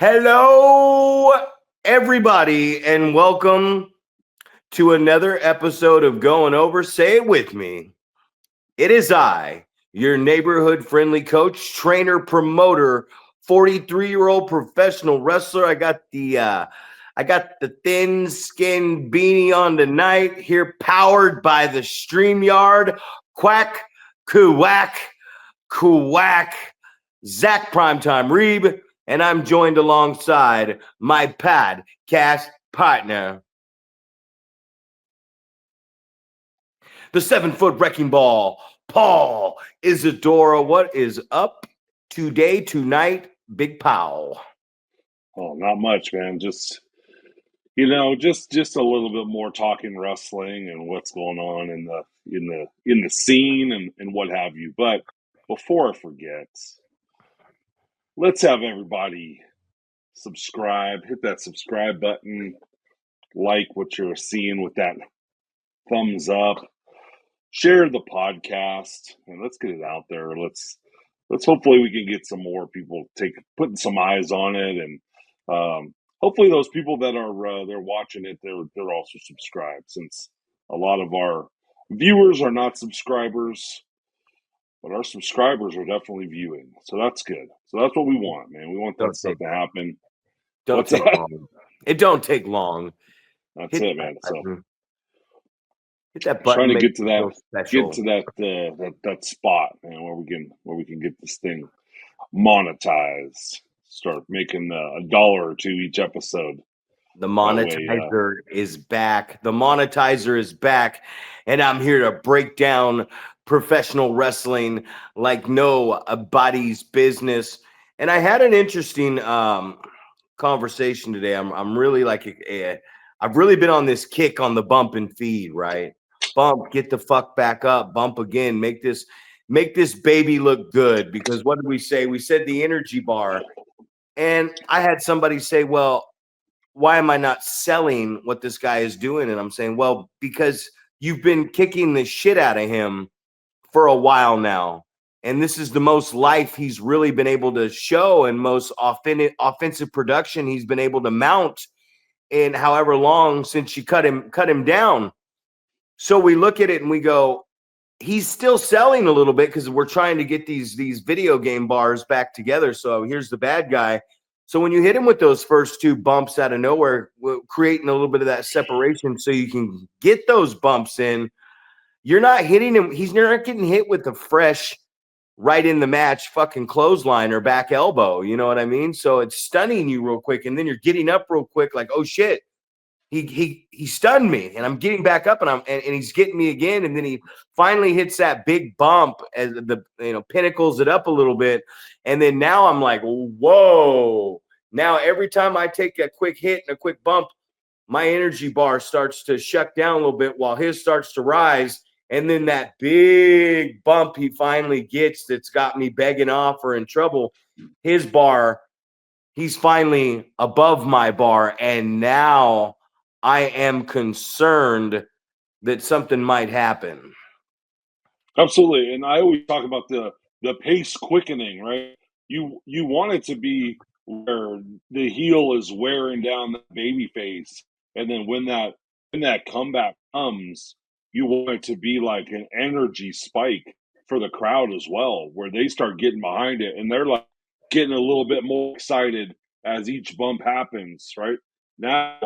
Hello, everybody, and welcome to another episode of Going Over. Say it with me. It is I, your neighborhood friendly coach, trainer, promoter, 43-year-old professional wrestler. I got the thin skin beanie on tonight here, powered by the StreamYard. Quack, quack, quack. Zack Primetime Reeb, and I'm joined alongside my podcast partner, the 7-foot wrecking ball, Paul Isadora. What is up today, tonight, Big Pow? Oh, not much, man. Just just a little bit more talking wrestling and what's going on in the scene and what have you. But before I forget, let's have everybody subscribe, hit that subscribe button, like what you're seeing with that thumbs up, share the podcast, and let's get it out there. Let's hopefully we can get some more people putting some eyes on it, and hopefully those people that are they're watching it, they're also subscribed, since a lot of our viewers are not subscribers, but our subscribers are definitely viewing, so that's good. So that's what we want, man. We want that stuff to happen. Don't take long. It don't take long. That's it, man. So hit that button. Trying to get to that spot, man, where we can get this thing monetized. Start making $1 or $2 each episode. The monetizer is back. The monetizer is back, and I'm here to break down professional wrestling like nobody's business. And I had an interesting conversation today. I'm really I've really been on this kick on the bump and feed, right? Bump, get the fuck back up, bump again, make this baby look good. Because what did we say? We said the energy bar. And I had somebody say, well, why am I not selling what this guy is doing? And I'm saying, well, because you've been kicking the shit out of him for a while now. And this is the most life he's really been able to show and most offensive production he's been able to mount in however long since you cut him down. So we look at it and we go, he's still selling a little bit because we're trying to get these video game bars back together. So here's the bad guy. So when you hit him with those first 2 bumps out of nowhere, creating a little bit of that separation so you can get those bumps in, you're not hitting him. He's not getting hit with the fresh, right in the match fucking clothesline or back elbow. You know what I mean? So it's stunning you real quick. And then you're getting up real quick like, oh, shit. He stunned me, and I'm getting back up, and he's getting me again, and then he finally hits that big bump as the pinnacles it up a little bit, and then now I'm like, whoa! Now every time I take a quick hit and a quick bump, my energy bar starts to shut down a little bit while his starts to rise, and then that big bump he finally gets that's got me begging off or in trouble, his bar, he's finally above my bar, and now I am concerned that something might happen. Absolutely. And I always talk about the pace quickening, right? You want it to be where the heel is wearing down the baby face, and then when that comeback comes, you want it to be like an energy spike for the crowd as well, where they start getting behind it and they're like getting a little bit more excited as each bump happens, right? Now,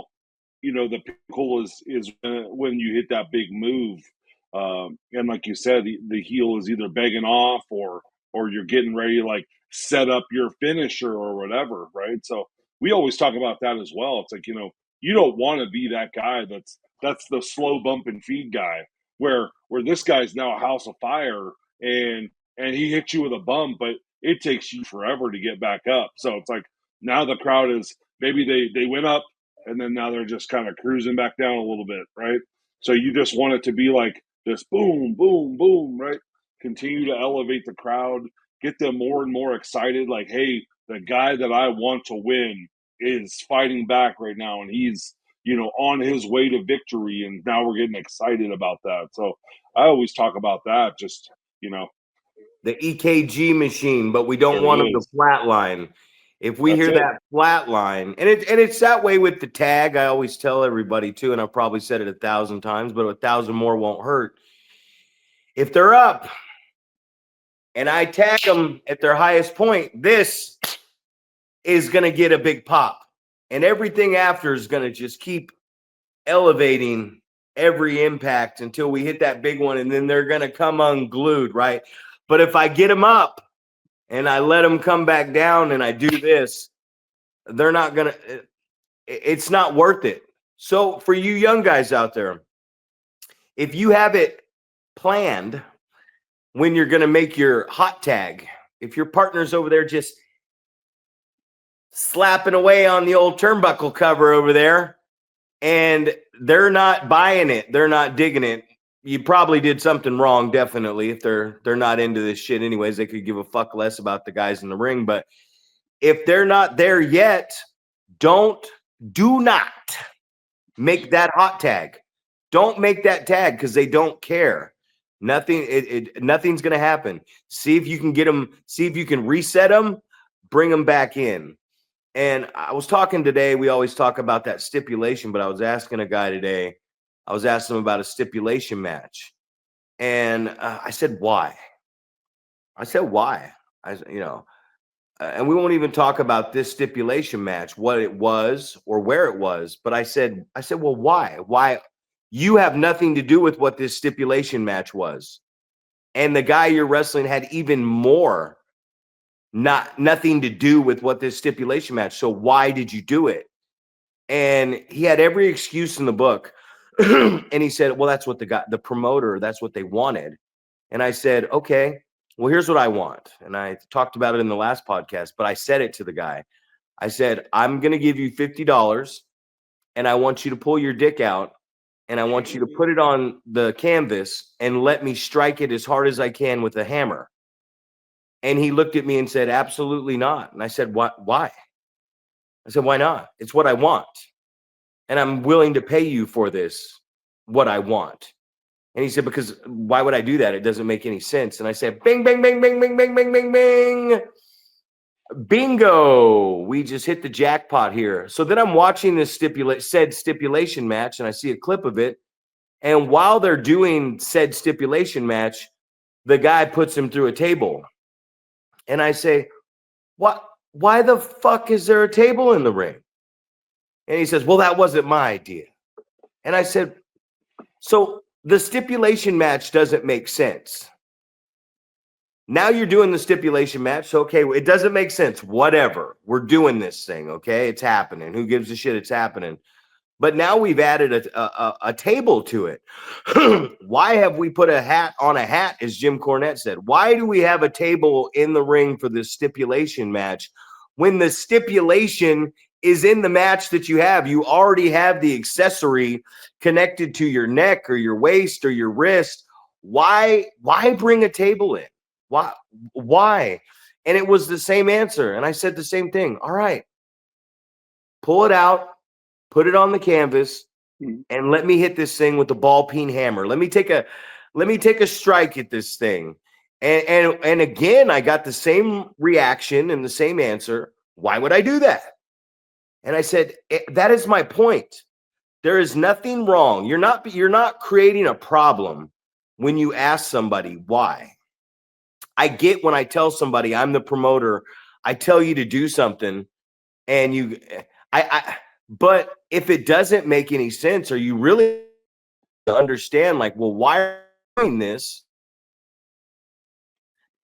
the pinnacle is when you hit that big move, and like you said, the heel is either begging off or you're getting ready to like set up your finisher or whatever, right? So we always talk about that as well. It's like, you don't want to be that guy that's the slow bump and feed guy, where this guy's now a house of fire, and he hits you with a bump, but it takes you forever to get back up. So it's like now the crowd is, maybe they went up, and then now they're just kind of cruising back down a little bit, right? So you just want it to be like this boom, boom, boom, right? Continue to elevate the crowd, get them more and more excited. Like, hey, the guy that I want to win is fighting back right now, and he's, on his way to victory. And now we're getting excited about that. So I always talk about that, just, the EKG machine, but we don't want him to flatline. If we hear that flat line, and it's that way with the tag, I always tell everybody too, and I've probably said it 1,000 times, but 1,000 more won't hurt. If they're up and I tag them at their highest point, this is going to get a big pop. And everything after is going to just keep elevating every impact until we hit that big one, and then they're going to come unglued, right? But if I get them up and I let them come back down and I do this, they're not going to, it's not worth it. So for you young guys out there, if you have it planned when you're going to make your hot tag, if your partner's over there just slapping away on the old turnbuckle cover over there and they're not buying it, they're not digging it, you probably did something wrong. Definitely. If they're not into this shit anyways, they could give a fuck less about the guys in the ring. But if they're not there yet, do not make that hot tag. Don't make that tag because they don't care. Nothing's going to happen. See if you can get them, see if you can reset them, bring them back in. And I was talking today, we always talk about that stipulation, but I was asking a guy today, I was asking him about a stipulation match. And I said, why? And we won't even talk about this stipulation match, what it was or where it was. But I said, well, why? Why? You have nothing to do with what this stipulation match was. And the guy you're wrestling had even more nothing to do with what this stipulation match. So why did you do it? And he had every excuse in the book. And he said, well, that's what the promoter, that's what they wanted. And I said, okay, well, here's what I want. And I talked about it in the last podcast, but I said it to the guy. I said, I'm going to give you $50 and I want you to pull your dick out and I want you to put it on the canvas and let me strike it as hard as I can with a hammer. And he looked at me and said, absolutely not. And I said, why? I said, why not? It's what I want. And I'm willing to pay you for this, what I want. And he said, because why would I do that? It doesn't make any sense. And I said, bing, bing, bing, bing, bing, bing, bing, bing, bing. Bingo. We just hit the jackpot here. So then I'm watching this said stipulation match and I see a clip of it. And while they're doing said stipulation match, the guy puts him through a table. And I say, what? Why the fuck is there a table in the ring? And he says, well, that wasn't my idea. And I said, so the stipulation match doesn't make sense. Now you're doing the stipulation match. So, okay, it doesn't make sense. Whatever. We're doing this thing, okay? It's happening. Who gives a shit? It's happening. But now we've added a table to it. Why have we put a hat on a hat, as Jim Cornette said? Why do we have a table in the ring for this stipulation match when the stipulation is in the match that you have? You already have the accessory connected to your neck or your waist or your wrist. Why bring a table in? Why? And it was the same answer. And I said the same thing. All right, pull it out. Put it on the canvas and let me hit this thing with the ball peen hammer. Let me take a strike at this thing. And again, I got the same reaction and the same answer. Why would I do that? And I said, that is my point. There is nothing wrong. You're not creating a problem when you ask somebody why. I get when I tell somebody I'm the promoter, I tell you to do something and but if it doesn't make any sense, or you really understand, like, well, why are you doing this?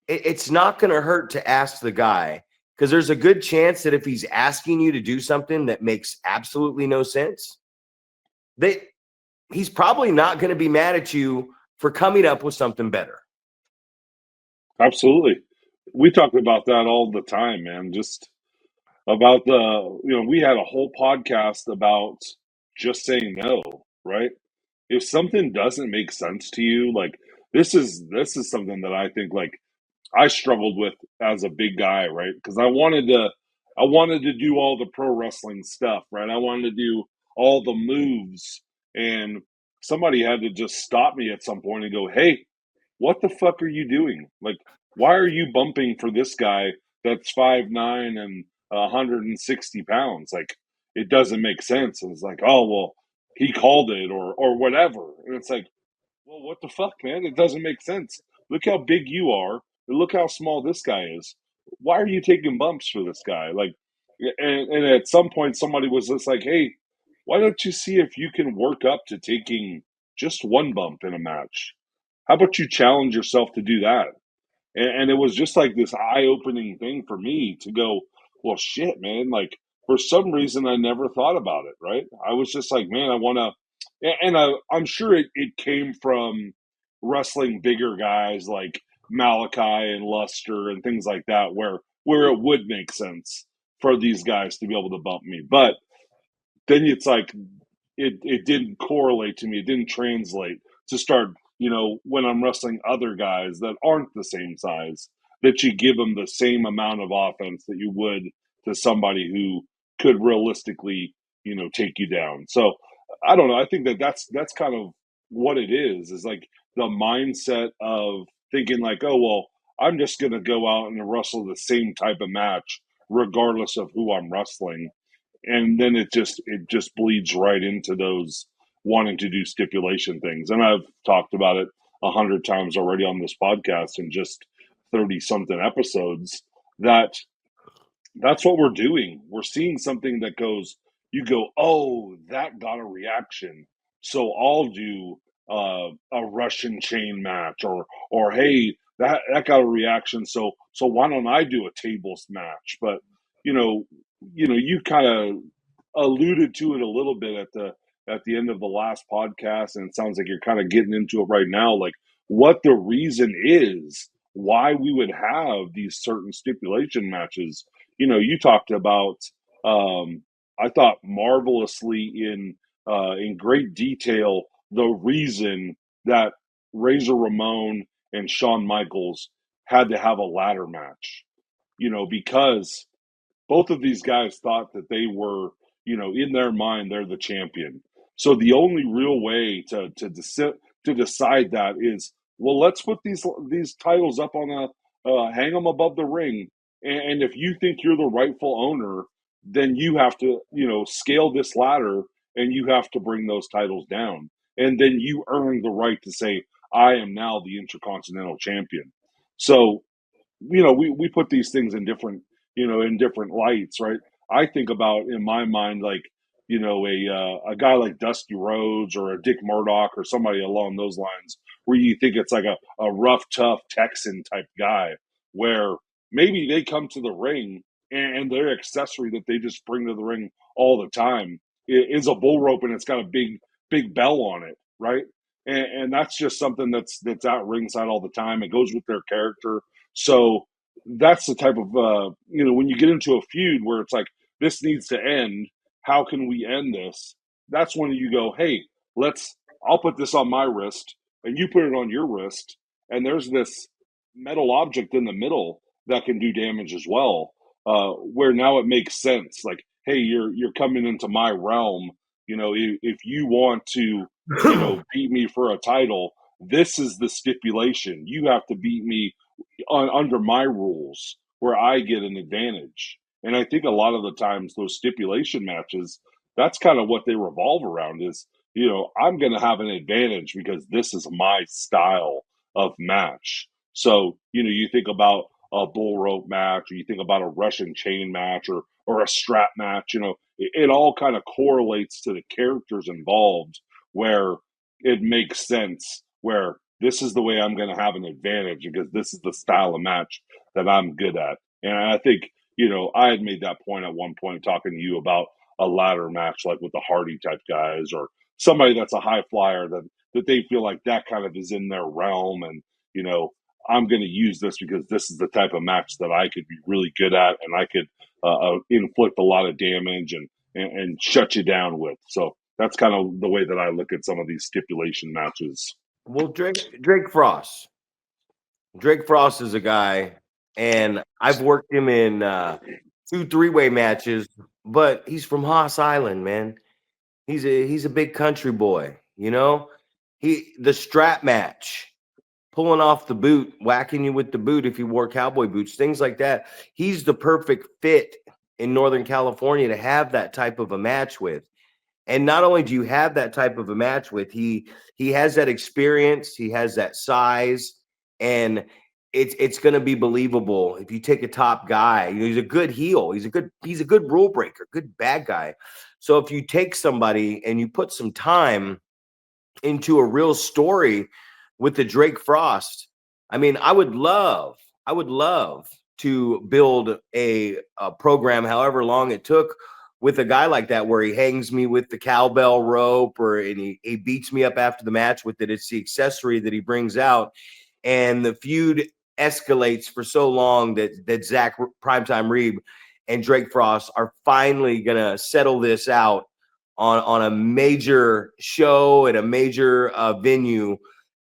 It's not going to hurt to ask the guy, because there's a good chance that if he's asking you to do something that makes absolutely no sense, he's probably not going to be mad at you for coming up with something better. Absolutely. We talk about that all the time, man. Just about we had a whole podcast about just saying no, right? If something doesn't make sense to you, like this is something that I think, like, I struggled with as a big guy, right? Because I wanted to do all the pro wrestling stuff, right? I wanted to do all the moves, and somebody had to just stop me at some point and go, "Hey, what the fuck are you doing? Like, why are you bumping for this guy that's 5'9" and 160 pounds. Like, it doesn't make sense. And it's like, oh, well, he called it or whatever. And it's like, well, what the fuck, man? It doesn't make sense. Look how big you are. And look how small this guy is. Why are you taking bumps for this guy? Like, and at some point, somebody was just like, hey, why don't you see if you can work up to taking just one bump in a match? How about you challenge yourself to do that? And it was just like this eye-opening thing for me to go, well, shit, man. Like, for some reason, I never thought about it, right? I was just like, man, I want to. And I'm sure it came from wrestling bigger guys like Malachi and Luster and things like that, where it would make sense for these guys to be able to bump me. But then it's like it didn't correlate to me. It didn't translate to start, when I'm wrestling other guys that aren't the same size, that you give them the same amount of offense that you would to somebody who could realistically, take you down. So I don't know. I think that's kind of what it is like the mindset of thinking like, oh, well, I'm just going to go out and wrestle the same type of match regardless of who I'm wrestling, and then it just bleeds right into those wanting to do stipulation things. And I've talked about it 100 times already on this podcast in just 30 something episodes that that's what we're doing. We're seeing something that goes, you go, oh, that got a reaction. So I'll do a Russian chain match, or hey, that got a reaction. So why don't I do a tables match? But you know, you kind of alluded to it a little bit at the end of the last podcast, and it sounds like you're kind of getting into it right now, like what the reason is why we would have these certain stipulation matches. You talked about, I thought marvelously in great detail the reason that Razor Ramon and Shawn Michaels had to have a ladder match. Because both of these guys thought that they were, in their mind, they're the champion. So the only real way to decide that is, well, let's put these titles up on hang them above the ring, and if you think you're the rightful owner, then you have to, scale this ladder, and you have to bring those titles down, and then you earn the right to say, I am now the Intercontinental Champion. So we put these things in different lights, right? I think about, in my mind, like, a guy like Dusty Rhodes or a Dick Murdoch or somebody along those lines, where you think it's like a rough, tough Texan type guy, where maybe they come to the ring and their accessory that they just bring to the ring all the time is a bull rope, and it's got a big bell on it, right? And that's just something that's out ringside all the time. It goes with their character. So that's the type of when you get into a feud where it's like, this needs to end. How can we end this? That's when you go, hey, I'll put this on my wrist and you put it on your wrist, and there's this metal object in the middle that can do damage as well. Where now it makes sense. Like, hey, you're coming into my realm. If you want to, beat me for a title, this is the stipulation. You have to beat me under my rules, where I get an advantage. And I think a lot of the times those stipulation matches, that's kind of what they revolve around is, I'm going to have an advantage because this is my style of match. So, you think about a bull rope match, or you think about a Russian chain match, or a strap match, it all kind of correlates to the characters involved, where it makes sense, where this is the way I'm going to have an advantage because this is the style of match that I'm good at. And I think, I had made that point at one point talking to you about a ladder match, like with the Hardy type guys, or somebody that's a high flyer that they feel like that kind of is in their realm. And, I'm going to use this because this is the type of match that I could be really good at, and I could inflict a lot of damage and shut you down with. So that's kind of the way that I look at some of these stipulation matches. Well, Drake Frost. Drake Frost is a guy, and I've worked him in 2 3-way matches, but he's from Haas Island, man. He's a big country boy, the strap match, pulling off the boot, whacking you with the boot if you wore cowboy boots, things like that. He's the perfect fit in Northern California to have that type of a match with. And not only do you have that type of a match with, he has that experience, he has that size, and it's going to be believable if you take a top guy. You know, he's a good heel, he's a good rule breaker, good bad guy. So if you take somebody and you put some time into a real story with the Drake Frost, I mean, I would love to build a program, however long it took, with a guy like that, where he hangs me with the cowbell rope, or and he beats me up after the match with it. It's the accessory that he brings out, and the feud escalates for so long that Zack Primetime Reeb and Drake Frost are finally gonna settle this out on a major show at a major venue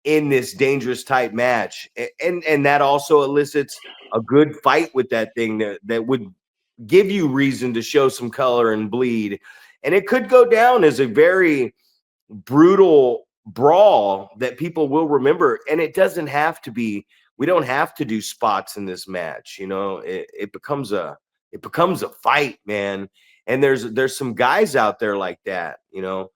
in this dangerous type match, and that also elicits a good fight with that thing that would give you reason to show some color and bleed, and it could go down as a very brutal brawl that people will remember. And it doesn't have to be, we don't have to do spots in this match, you know. It becomes a fight, man. And there's some guys out there like that, you know.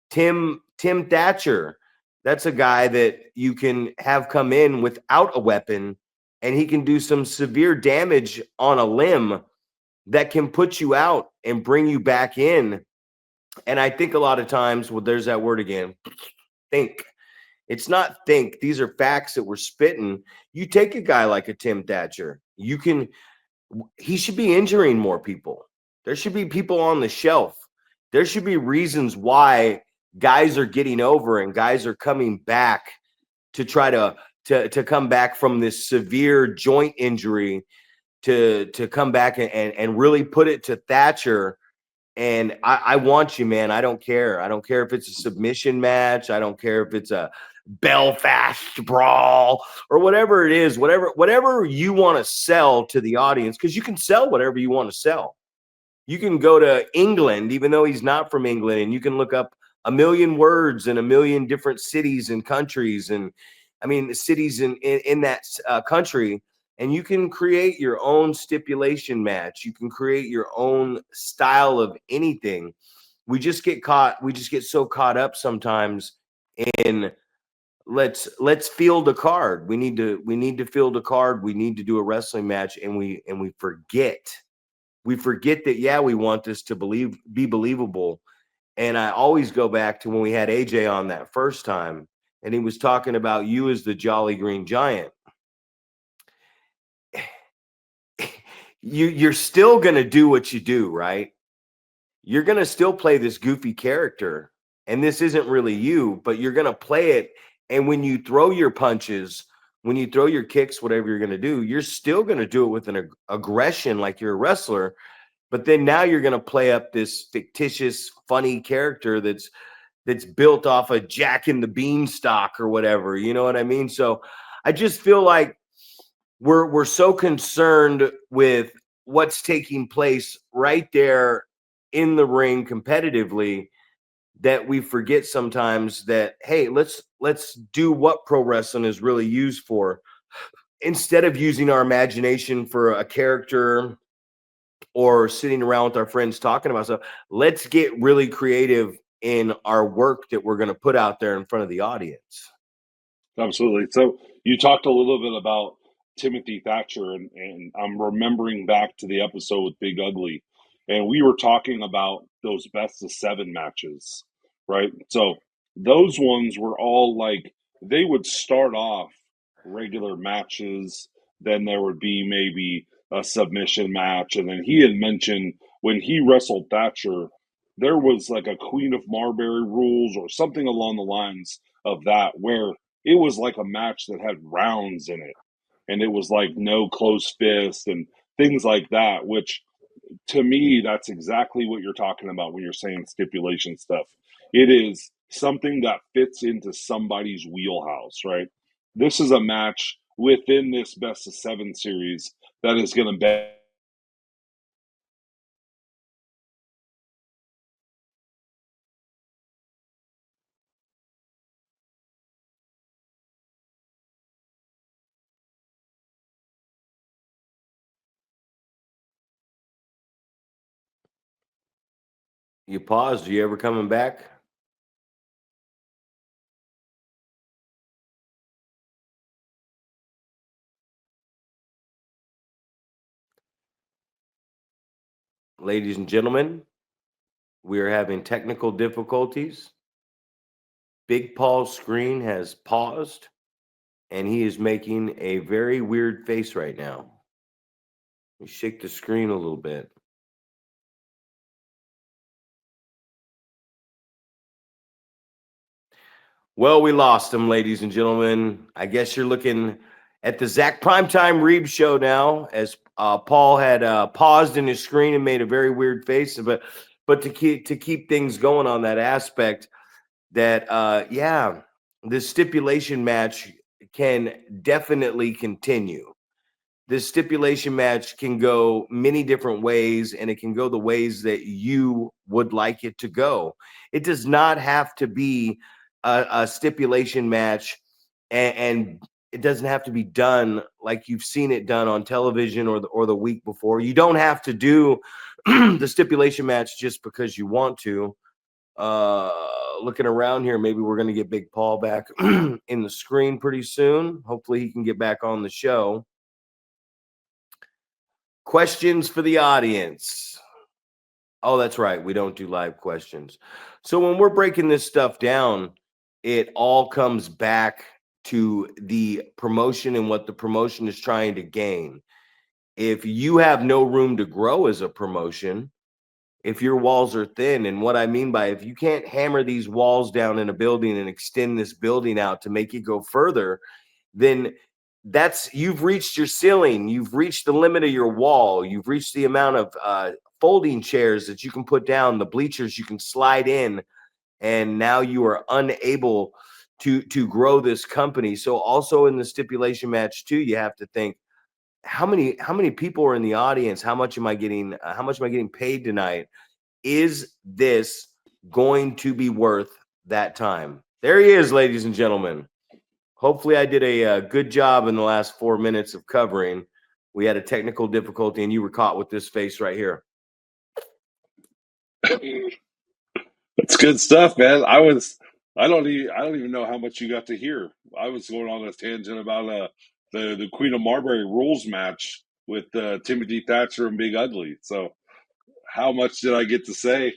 Tim Thatcher, that's a guy that you can have come in without a weapon, and he can do some severe damage on a limb that can put you out and bring you back in. And I think a lot of times, well, there's that word again, think. It's not think. These are facts that we're spitting. You take a guy like a Tim Thatcher, he should be injuring more people. There should be people on the shelf. There should be reasons why guys are getting over and guys are coming back to try to come back from this severe joint injury, to come back and really put it to Thatcher. And I want you, man. I don't care. I don't care if it's a submission match. I don't care if it's a Belfast brawl or whatever it is, whatever you want to sell to the audience, because you can sell whatever you want to sell. You can go to England, even though he's not from England, and you can look up a million words in a million different cities and countries, and I mean cities in that country, and you can create your own stipulation match. You can create your own style of anything. We just get so caught up sometimes in, let's field a card. We need to field a card. We need to do a wrestling match, and we forget that, yeah, we want this to be believable. And I always go back to when we had AJ on that first time, and he was talking about you as the Jolly Green Giant. You're still gonna do what you do, right? You're gonna still play this goofy character, and this isn't really you, but you're gonna play it. And when you throw your punches, when you throw your kicks, whatever you're gonna do, you're still gonna do it with an aggression, like you're a wrestler. But then now you're going to play up this fictitious, funny character that's built off of Jack and the Beanstalk or whatever. You know what I mean? So I just feel like we're so concerned with what's taking place right there in the ring competitively, that we forget sometimes that, hey, let's do what pro wrestling is really used for, instead of using our imagination for a character or sitting around with our friends talking about stuff. Let's get really creative in our work that we're going to put out there in front of the audience. Absolutely. So you talked a little bit about Timothy Thatcher, and I'm remembering back to the episode with Big Ugly, and we were talking about those best of seven matches, right? So those ones were all like, they would start off regular matches, then there would be maybe a submission match, and then he had mentioned when he wrestled Thatcher, there was like a Queen of Marbury rules or something along the lines of that, where it was like a match that had rounds in it, and it was like no close fist and things like that, which to me, that's exactly what you're talking about when you're saying stipulation stuff. It is something that fits into somebody's wheelhouse, right? This is a match within this best of seven series that is going to You paused. Are you ever coming back? Ladies and gentlemen, we are having technical difficulties. Big Paul's screen has paused, and he is making a very weird face right now. You shake the screen a little bit. Well, we lost him, ladies and gentlemen. I guess you're looking at the Zack Primetime Reeb show now, as Paul had paused in his screen and made a very weird face. But to keep things going on that aspect, that yeah, this stipulation match can definitely continue. This stipulation match can go many different ways, and it can go the ways that you would like it to go. It does not have to be a stipulation match, and it doesn't have to be done like you've seen it done on television or the week before. You don't have to do the stipulation match just because you want to. Looking around here, maybe we're going to get Big Paul back in the screen pretty soon. Hopefully, he can get back on the show. Questions for the audience. Oh, that's right. We don't do live questions. So when we're breaking this stuff down, it all comes back to the promotion and what the promotion is trying to gain. If you have no room to grow as a promotion, if your walls are thin, and what I mean by if you can't hammer these walls down in a building and extend this building out to make it go further, then you've reached your ceiling. You've reached the limit of your wall. You've reached the amount of folding chairs that you can put down, the bleachers you can slide in, and now you are unable to grow this company. So also in the stipulation match too, you have to think how many people are in the audience? How much am I getting? How much am I getting paid tonight? Is this going to be worth that time? There he is, ladies and gentlemen. Hopefully, I did a good job in the last 4 minutes of covering. We had a technical difficulty, and you were caught with this face right here. That's good stuff, man. I don't even know how much you got to hear. I was going on a tangent about the Queen of Marbury rules match with Timothy Thatcher and Big Ugly. So how much did I get to say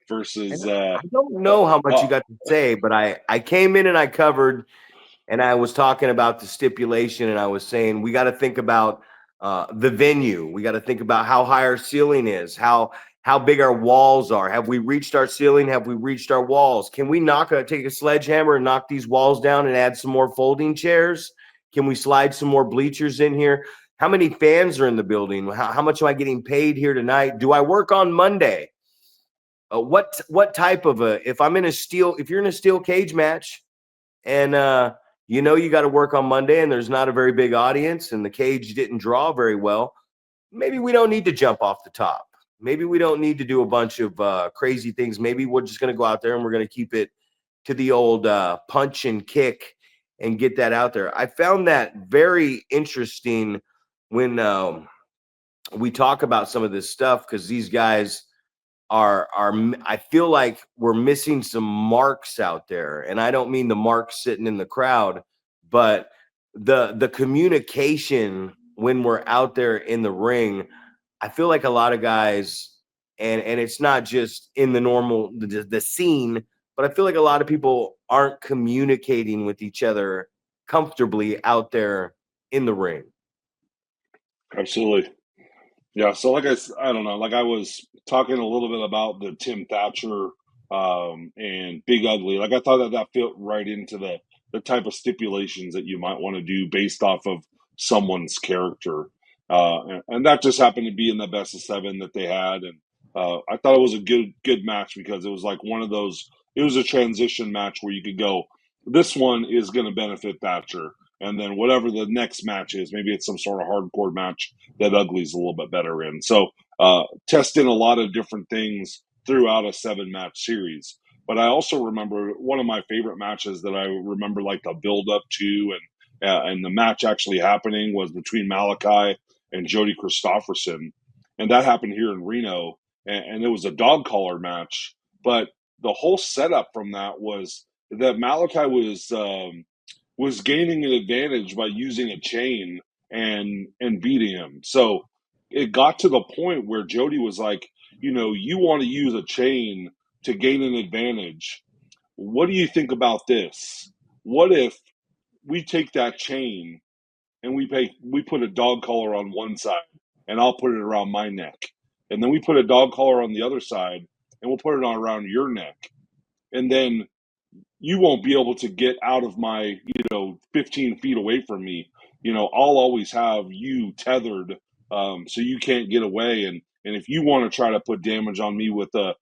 versus I don't know how much you got to say, but I came in and I covered, and I was talking about the stipulation, and I was saying we got to think about the venue. We got to think about how high our ceiling is, how big our walls are. Have we reached our ceiling? Have we reached our walls? Can we take a sledgehammer and knock these walls down and add some more folding chairs? Can we slide some more bleachers in here? How many fans are in the building? How much am I getting paid here tonight? Do I work on Monday? What type of if you're in a steel cage match, and you got to work on Monday, and there's not a very big audience, and the cage didn't draw very well, maybe we don't need to jump off the top. Maybe we don't need to do a bunch of crazy things. Maybe we're just going to go out there and we're going to keep it to the old punch and kick and get that out there. I found that very interesting when we talk about some of this stuff, because these guys are I feel like we're missing some marks out there, and I don't mean the marks sitting in the crowd, but the communication when we're out there in the ring. I feel like a lot of guys, and it's not just in the normal the scene, but I feel like a lot of people aren't communicating with each other comfortably out there in the ring. absolutely. Yeah, so I don't know, like I was talking a little bit about the Tim Thatcher and Big Ugly. Like I thought that fit right into the type of stipulations that you might want to do based off of someone's character, and that just happened to be in the best of seven that they had, and I thought it was a good match because it was like one of those. It was a transition match where you could go, this one is going to benefit Thatcher, and then whatever the next match is, maybe it's some sort of hardcore match that Ugly's a little bit better in. So testing a lot of different things throughout a 7 match series. But I also remember one of my favorite matches that I remember like the build up to and the match actually happening was between Malachi and Jody Christopherson. And that happened here in Reno. And it was a dog collar match. But the whole setup from that was that Malachi was gaining an advantage by using a chain and beating him. So it got to the point where Jody was like, you want to use a chain to gain an advantage. What do you think about this? What if we take that chain and we put a dog collar on one side and I'll put it around my neck. And then we put a dog collar on the other side and we'll put it on around your neck. And then you won't be able to get out of my, 15 feet away from me. I'll always have you tethered, so you can't get away. And if you want to try to put damage on me with a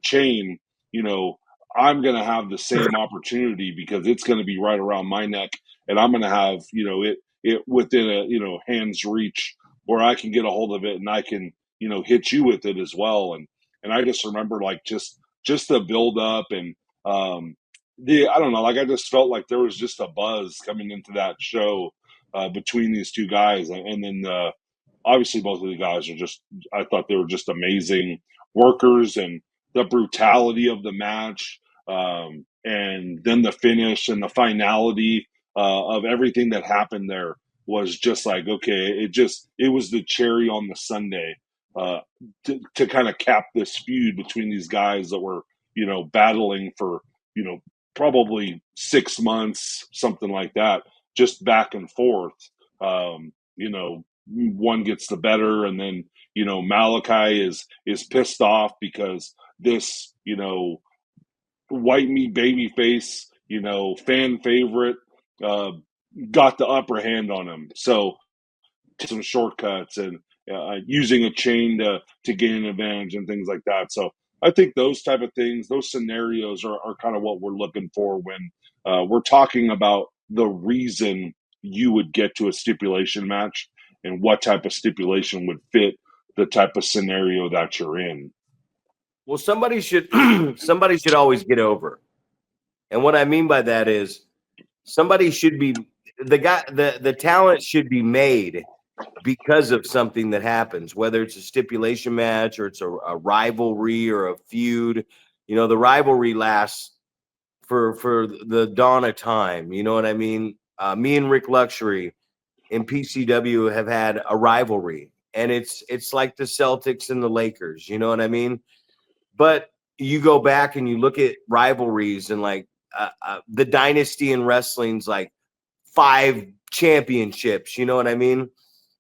chain, you know, I'm going to have the same opportunity because it's going to be right around my neck, and I'm going to have, it within a, hand's reach where I can get a hold of it and I can, hit you with it as well. And I just remember like just the build up and, I don't know, like I just felt like there was just a buzz coming into that show between these two guys, and then obviously both of the guys are just, I thought they were just amazing workers, and the brutality of the match, and then the finish and the finality of everything that happened there was just like, okay, it was the cherry on the sundae uh, to kind of cap this feud between these guys that were battling for you know probably 6 months, something like that, just back and forth. One gets the better, and then Malachi is pissed off because this white meat baby face, fan favorite, uh, got the upper hand on him. So some shortcuts and using a chain to gain an advantage and things like that. So I think those type of things, those scenarios are kind of what we're looking for when we're talking about the reason you would get to a stipulation match and what type of stipulation would fit the type of scenario that you're in. Well, somebody should always get over. And what I mean by that is somebody should be the talent should be made because of something that happens, whether it's a stipulation match or it's a rivalry or a feud. The rivalry lasts for the dawn of time. You know what I mean? Me and Rick Luxury in PCW have had a rivalry, and it's like the Celtics and the Lakers. You know what I mean? But you go back and you look at rivalries and like the dynasty in wrestling's like 5 championships. You know what I mean?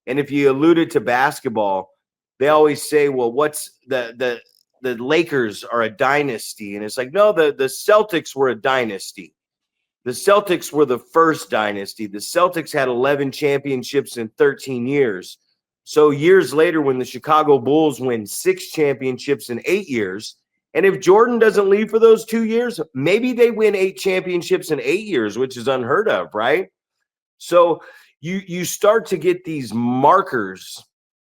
And if you alluded to basketball, they always say, well, what's the Lakers are a dynasty. And it's like, no, the Celtics were a dynasty. The Celtics were the first dynasty. The Celtics had 11 championships in 13 years. So years later, when the Chicago Bulls win 6 championships in 8 years, and if Jordan doesn't leave for those 2 years, maybe they win 8 championships in 8 years, which is unheard of, right? So you start to get these markers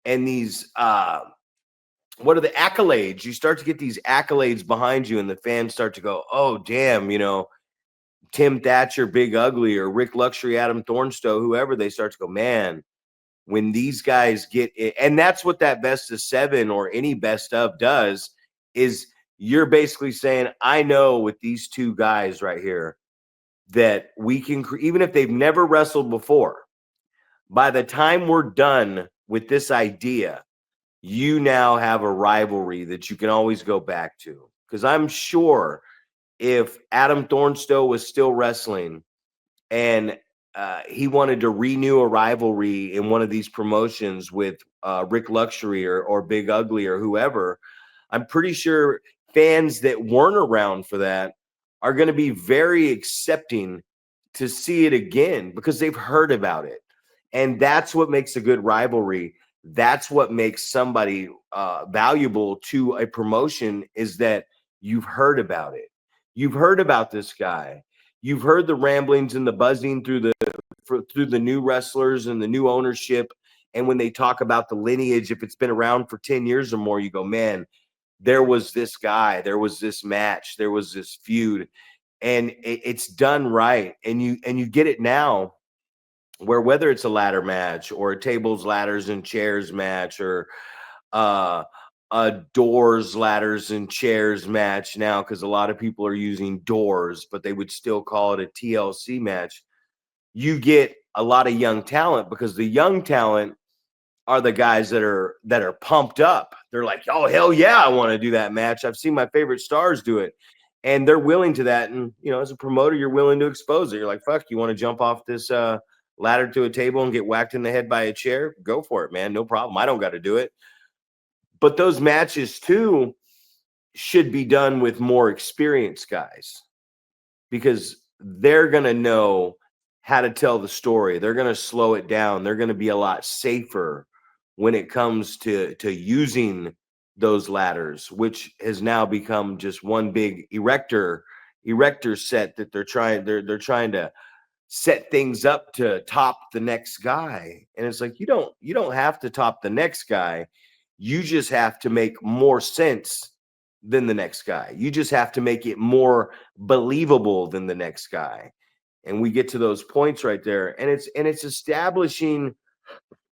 and these what are the accolades? You start to get these accolades behind you, and the fans start to go, oh, damn, Tim Thatcher, Big Ugly, or Rick Luxury, Adam Thornstowe, whoever, they start to go, man, when these guys get it, and that's what that best of 7 or any best of does, is you're basically saying, I know with these two guys right here that we can, even if they've never wrestled before, by the time we're done with this idea, you now have a rivalry that you can always go back to. Because I'm sure if Adam Thornstowe was still wrestling and he wanted to renew a rivalry in one of these promotions with Rick Luxury or Big Ugly or whoever, I'm pretty sure fans that weren't around for that are going to be very accepting to see it again because they've heard about it. And that's what makes a good rivalry. That's what makes somebody valuable to a promotion, is that you've heard about it. You've heard about this guy. You've heard the ramblings and the buzzing through the new wrestlers and the new ownership. And when they talk about the lineage, if it's been around for 10 years or more, you go, man, there was this guy, there was this match, there was this feud, and it's done right. And you get it now, where whether it's a ladder match or a tables, ladders, and chairs match, or a doors, ladders, and chairs match now because a lot of people are using doors, but they would still call it a TLC match. You get a lot of young talent because the young talent are the guys that are pumped up. They're like, oh hell yeah, I want to do that match. I've seen my favorite stars do it, and they're willing to that. And as a promoter, you're willing to expose it. You're like, fuck, you want to jump off this ladder to a table and get whacked in the head by a chair? Go for it, man. No problem. I don't got to do it. But those matches too should be done with more experienced guys because they're going to know how to tell the story. They're going to slow it down. They're going to be a lot safer when it comes to using those ladders, which has now become just one big erector set that they're trying to set things up to top the next guy. And it's like you don't have to top the next guy. You just have to make more sense than the next guy. You just have to make it more believable than the next guy. And we get to those points right there. And it's establishing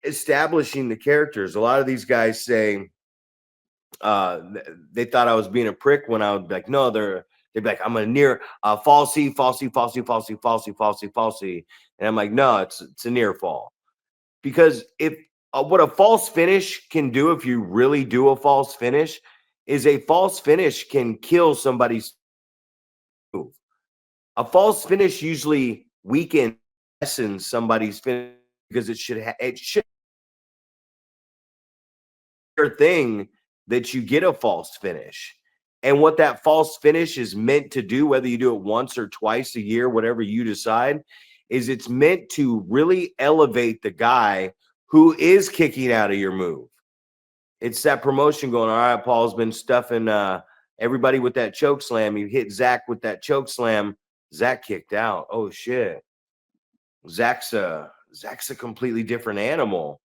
the characters. A lot of these guys say they thought I was being a prick when I would be like, no, they'd be like, I'm a near falsy, falsy, falsy, falsy, falsy, falsy, falsy. And I'm like, no, it's a near fall. Because if what a false finish can do, if you really do a false finish, is a false finish can kill somebody's move. A false finish usually weakens somebody's finish because it should thing that you get a false finish. And what that false finish is meant to do, whether you do it once or twice a year, whatever you decide, is it's meant to really elevate the guy who is kicking out of your move. It's that promotion going, all right, Paul's been stuffing everybody with that choke slam. You hit Zack with that choke slam. Zack kicked out. Oh shit. Zack's a completely different animal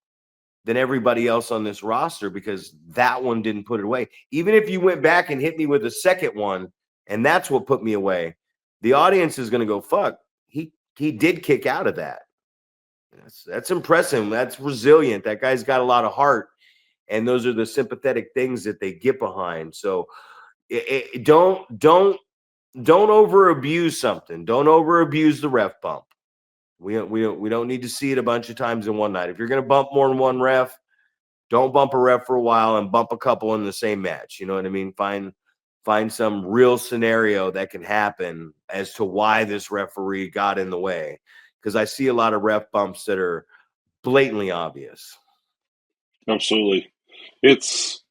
than everybody else on this roster because that one didn't put it away. Even if you went back and hit me with a second one, and that's what put me away, the audience is going to go, fuck, he did kick out of that. That's impressive. That's resilient. That guy's got a lot of heart. And those are the sympathetic things that they get behind. So don't over abuse something. Don't over abuse the ref bump. We don't need to see it a bunch of times in one night. If you're going to bump more than one ref, don't bump a ref for a while and bump a couple in the same match. You know what I mean? Find some real scenario that can happen as to why this referee got in the way. Because I see a lot of ref bumps that are blatantly obvious. Absolutely. It's,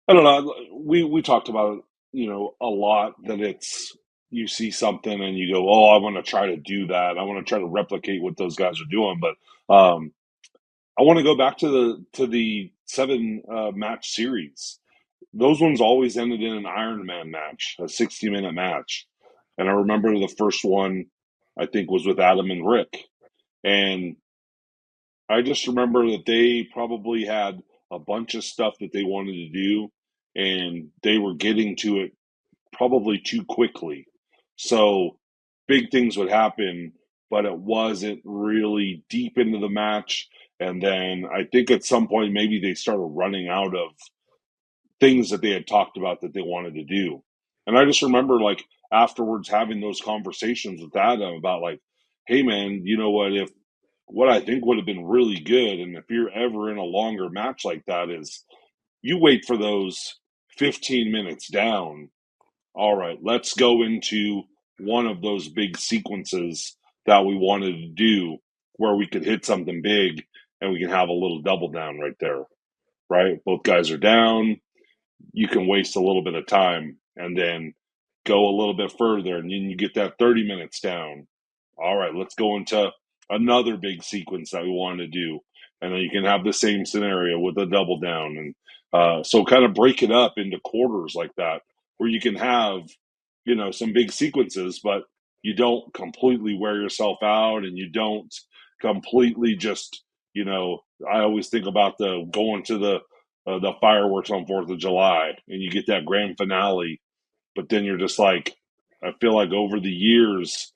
I don't know. We talked about it, a lot, that it's, you see something and you go, oh, I want to try to do that. I want to try to replicate what those guys are doing. But I want to go back to the 7 match series. Those ones always ended in an Iron Man match, a 60-minute match. And I remember the first one, I think, was with Adam and Rick. And I just remember that they probably had a bunch of stuff that they wanted to do, and they were getting to it probably too quickly. So big things would happen, but it wasn't really deep into the match. And then I think at some point, maybe they started running out of things that they had talked about that they wanted to do. And I just remember, like, afterwards having those conversations with Adam about, like, hey man, you know what, if what I think would have been really good, and if you're ever in a longer match like that, is you wait for those 15 minutes down. All right, let's go into one of those big sequences that we wanted to do where we could hit something big and we can have a little double down right there. Right? Both guys are down. You can waste a little bit of time and then go a little bit further, and then you get that 30 minutes down. All right, let's go into another big sequence that we want to do, and then you can have the same scenario with a double down. And so kind of break it up into quarters like that, where you can have some big sequences, but you don't completely wear yourself out, and you don't completely just I always think about the going to the fireworks on 4th of July, and you get that grand finale, but then you're just like, I feel like over the years,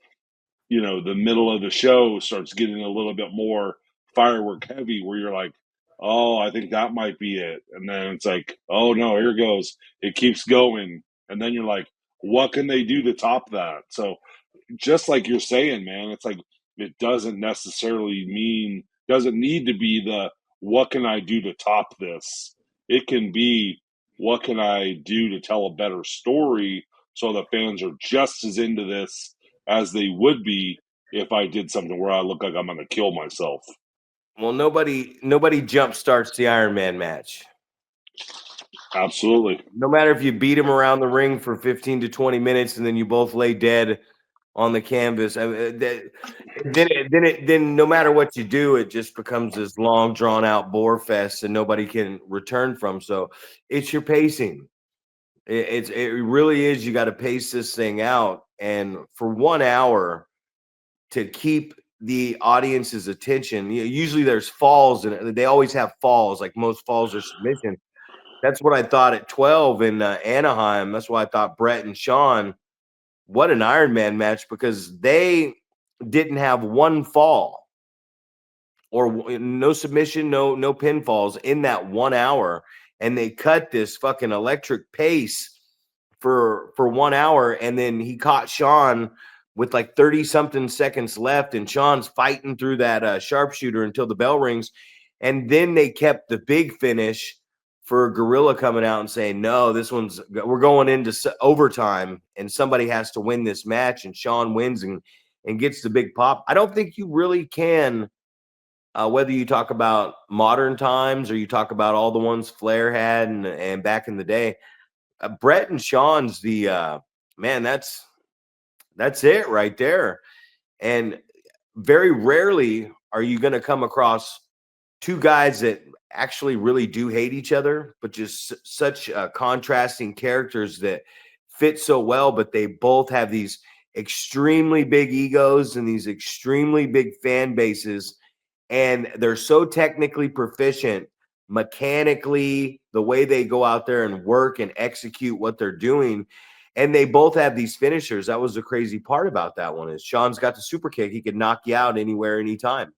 the middle of the show starts getting a little bit more firework heavy, where you're like, oh, I think that might be it. And then it's like, oh no, here goes. It keeps going. And then you're like, what can they do to top that? So just like you're saying, man, it's like it doesn't necessarily mean, doesn't need to be the what can I do to top this? It can be what can I do to tell a better story so the fans are just as into this as they would be if I did something where I look like I'm going to kill myself. Well, nobody jump starts the Iron Man match. Absolutely. No matter if you beat him around the ring for 15 to 20 minutes and then you both lay dead on the canvas. I mean, then no matter what you do, it just becomes this long drawn out bore fest and nobody can return from. So it's your pacing. It really is. You got to pace this thing out, and for 1 hour to keep the audience's attention. Usually there's falls, and they always have falls. Like most falls are submission. That's what I thought at 12 in Anaheim. That's why I thought Brett and Sean. What an Iron Man match, because they didn't have one fall or no submission, no pinfalls in that 1 hour, and they cut this fucking electric pace for 1 hour, and then he caught Sean with like 30 something seconds left, and Sean's fighting through that sharpshooter until the bell rings, and then they kept the big finish for Gorilla coming out and saying, no, we're going into overtime and somebody has to win this match, and Sean wins and gets the big pop. I don't think you really can, whether you talk about modern times or you talk about all the ones Flair had and back in the day. Brett and Sean's the man. That's it right there. And very rarely are you going to come across two guys that actually really do hate each other, but just such contrasting characters that fit so well. But they both have these extremely big egos and these extremely big fan bases, and they're so technically proficient mechanically, the way they go out there and work and execute what they're doing. And they both have these finishers. That was the crazy part about that one, is Sean's got the super kick. He could knock you out anywhere, anytime.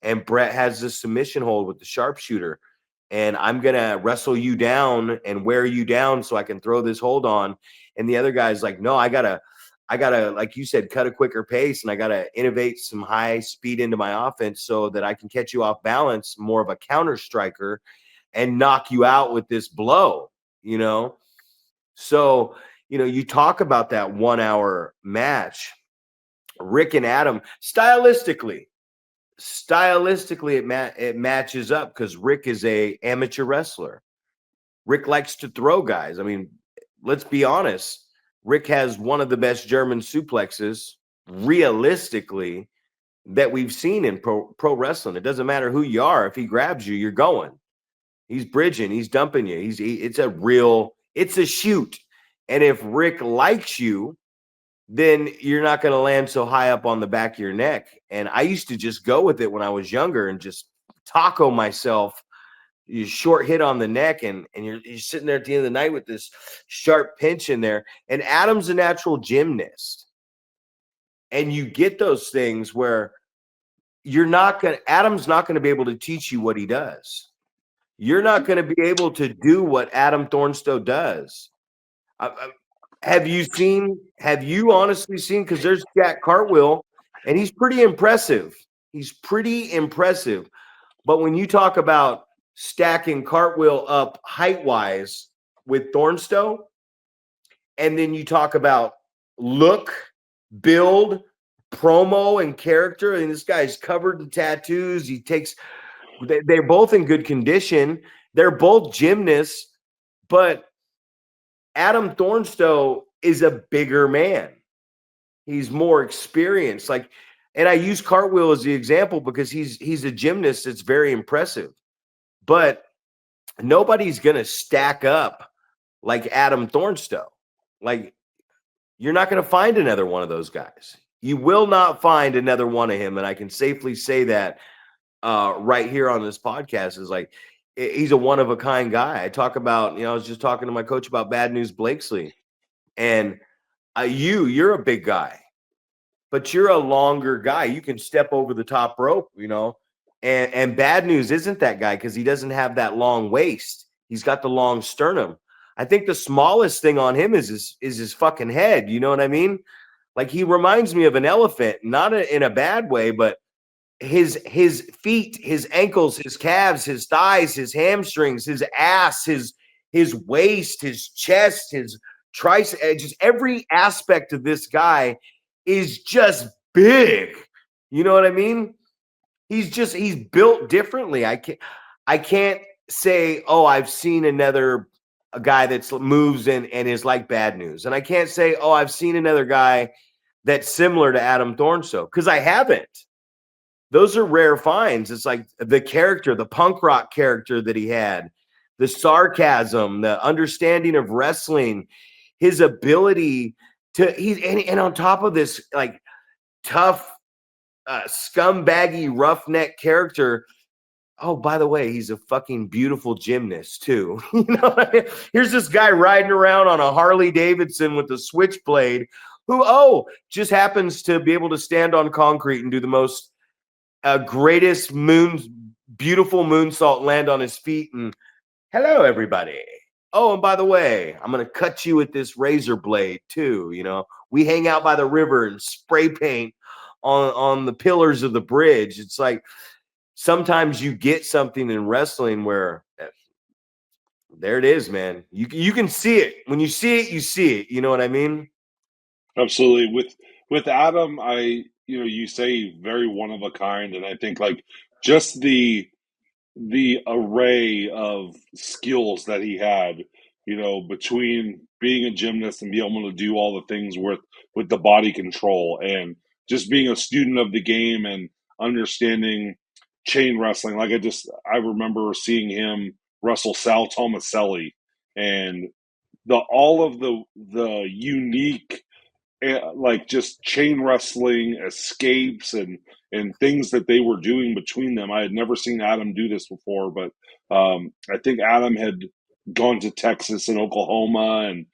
And Brett has the submission hold with the sharpshooter. And I'm going to wrestle you down and wear you down so I can throw this hold on. And the other guy's like, no, I gotta, like you said, cut a quicker pace, and I gotta innovate some high speed into my offense so that I can catch you off balance, more of a counter striker, and knock you out with this blow, you know? So, you talk about that 1 hour match, Rick and Adam, stylistically, it matches up because Rick is a amateur wrestler. Rick likes to throw guys. I mean, let's be honest. Rick has one of the best German suplexes, realistically, that we've seen in pro wrestling. It doesn't matter who you are. If he grabs you, you're going. He's bridging. He's dumping you. It's a shoot. And if Rick likes you, then you're not going to land so high up on the back of your neck. And I used to just go with it when I was younger and just taco myself. You short hit on the neck, and you're sitting there at the end of the night with this sharp pinch in there. And Adam's a natural gymnast. And you get those things where Adam's not going to be able to teach you what he does. You're not going to be able to do what Adam Thornstowe does. Have you honestly seen, because there's Jack Cartwheel, and he's pretty impressive. But when you talk about stacking Cartwheel up height-wise with Thornstowe, and then you talk about look, build, promo, and character, and this guy's covered in tattoos. They're both in good condition. They're both gymnasts, but Adam Thornstowe is a bigger man. He's more experienced. And I use Cartwheel as the example because he's a gymnast that's very impressive. But nobody's going to stack up like Adam Thornstowe. Like, you're not going to find another one of those guys. You will not find another one of him, and I can safely say that right here on this podcast. Is like, he's a one-of-a-kind guy. I talk about, I was just talking to my coach about Bad News Blakesley, and you're a big guy, but you're a longer guy. You can step over the top rope, And Bad News isn't that guy because he doesn't have that long waist. He's got the long sternum. I think the smallest thing on him is his fucking head. You know what I mean? Like he reminds me of an elephant, not in a bad way, but his feet, his ankles, his calves, his thighs, his hamstrings, his ass, his waist, his chest, his tricep, just every aspect of this guy is just big. You know what I mean? He's built differently. I can't say, oh, I've seen a guy that moves and is like Bad News. And I can't say, oh, I've seen another guy that's similar to Adam Thornstowe, because I haven't. Those are rare finds. It's like the character, the punk rock character that he had, the sarcasm, the understanding of wrestling, his ability to and on top of this, like tough, scumbaggy, roughneck character. Oh, by the way, he's a fucking beautiful gymnast too. You know what I mean? Here's this guy riding around on a Harley Davidson with a switchblade, who just happens to be able to stand on concrete and do the most greatest beautiful moonsault, land on his feet, and hello everybody. Oh, and by the way, I'm gonna cut you with this razor blade too. You know, we hang out by the river and spray paint on the pillars of the bridge. It's like sometimes you get something in wrestling where there it is, man. You can see it. When you see it, you see it. You know what I mean? Absolutely. With Adam, you say very one of a kind, and I think like just the array of skills that he had, between being a gymnast and being able to do all the things with the body control and just being a student of the game and understanding chain wrestling. Like I remember seeing him wrestle Sal Tomaselli and the all of the unique like just chain wrestling escapes and things that they were doing between them. I had never seen Adam do this before, but I think Adam had gone to Texas and Oklahoma and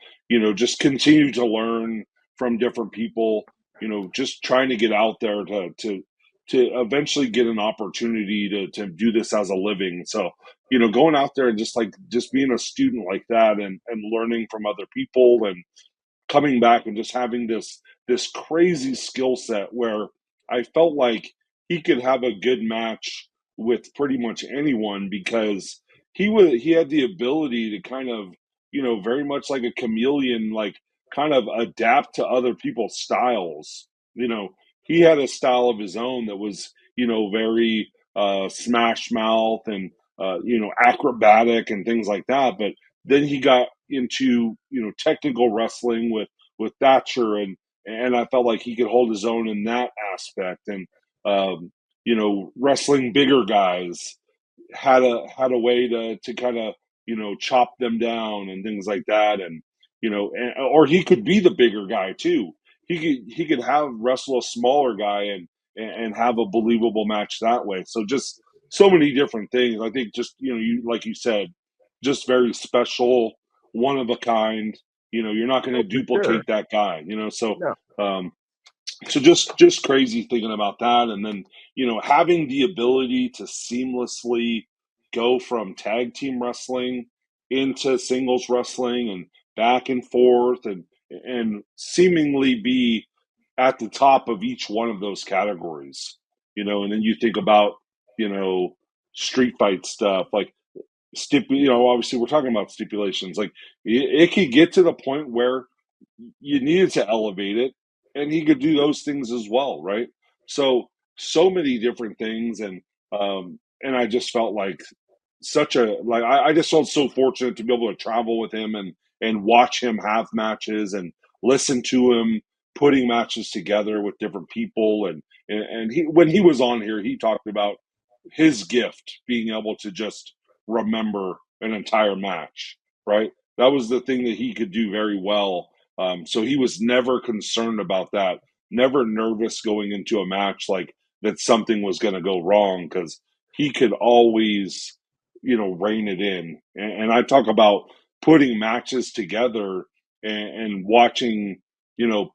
just continued to learn from different people, just trying to get out there to eventually get an opportunity to do this as a living. So going out there and just being a student like that and learning from other people and coming back and just having this crazy skill set where I felt like he could have a good match with pretty much anyone because he had the ability to kind of very much like a chameleon, like kind of adapt to other people's styles. He had a style of his own that was very smash mouth and acrobatic and things like that, but then he got into technical wrestling with Thatcher and I felt like he could hold his own in that aspect and wrestling bigger guys had a way to kind of chop them down and things like that and or he could be the bigger guy too. He could have wrestle a smaller guy and have a believable match that way. So just so many different things. I think just you like you said, just very special, one of a kind. You're not going to Oh, for sure. duplicate that guy. No, Um, so just crazy thinking about that, and then having the ability to seamlessly go from tag team wrestling into singles wrestling and back and forth and seemingly be at the top of each one of those categories. And then you think about you know street fight stuff like obviously we're talking about stipulations. Like it could get to the point where you needed to elevate it, and he could do those things as well, right? So many different things, and I just felt like I just felt so fortunate to be able to travel with him and watch him have matches and listen to him putting matches together with different people and he when he was on here he talked about his gift being able to just remember an entire match, right? That was the thing that he could do very well. So he was never concerned about that, never nervous going into a match like that something was going to go wrong because he could always, rein it in. And I talk about putting matches together and watching, you know,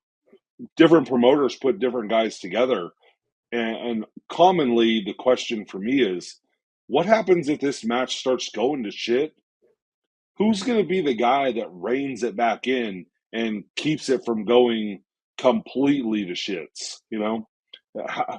different promoters put different guys together And commonly, the question for me is, what happens if this match starts going to shit? Who's going to be the guy that reins it back in and keeps it from going completely to shits? You know,